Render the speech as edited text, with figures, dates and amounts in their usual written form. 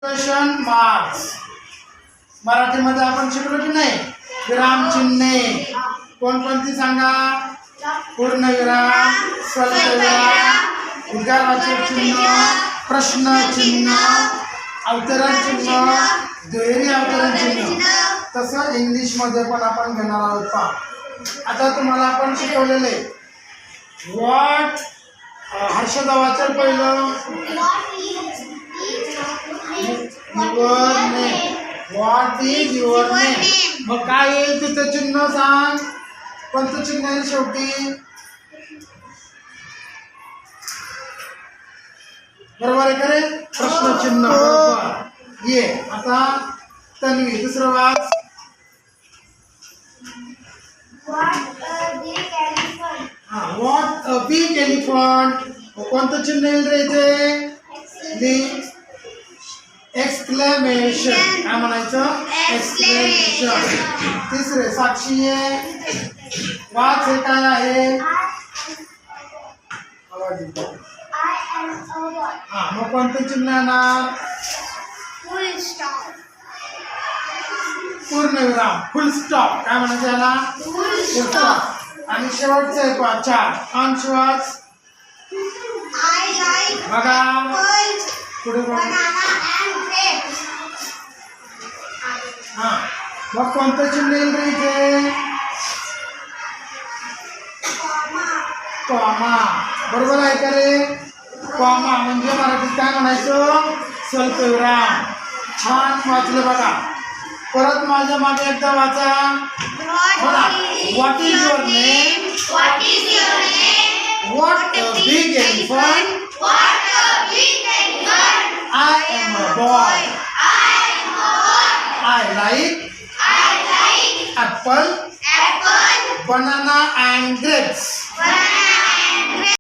Question marks मराठीमध्ये आपण शिकलो की नाही. विराम चिन्हे कोणकोणती सांगा. पूर्णविराम, स्वल्पविराम, उद्गारवाचक चिन्ह, प्रश्न चिन्ह, अवतरण चिन्ह, दुहेरी अवतरण चिन्ह. तसं इंग्लिशमध्ये पण आपण घेणार आहोत. पहा आता तुम्हाला आपण शिकवलेले व्हॉट. हर्षदा वाचन पहिलं. Your name. What is your name. मग काय येईल तिथं चिन्ह सांग. कोणतं चिन्ह येईल शेवटी. बरोबर आहे का रे. प्रश्न चिन्ह बरोबर ये. आता तन्वी दुसरं watch. What a big elephant. कोणतं चिन्ह येईल रे इथे. एक्सक्लेमेशन. काय म्हणायचं. एक्सक्लेमेशन. तिसरे साक्षी आहे. वाच हे काय आहे. आवाज येतो. मग कोणतं चिन्ह येणार. पूर्णविराम. फुल स्टॉप. काय म्हणायचं याला. फुल स्टॉप. आणि शेवटचं आहे पहा 4. अंश वाच. बघा पुढे मग कोणतं चिन्ह येईल रे इथे. कॉमा. बरोबर आहे का रे. कॉमा म्हणजे मराठीत काय म्हणायचं. स्वल्पविराम. छान वाचलं बघा. परत माझ्या मागे एकदा वाचा. What is your name. What a big elephant. I am a boy. I like apple, banana and grapes.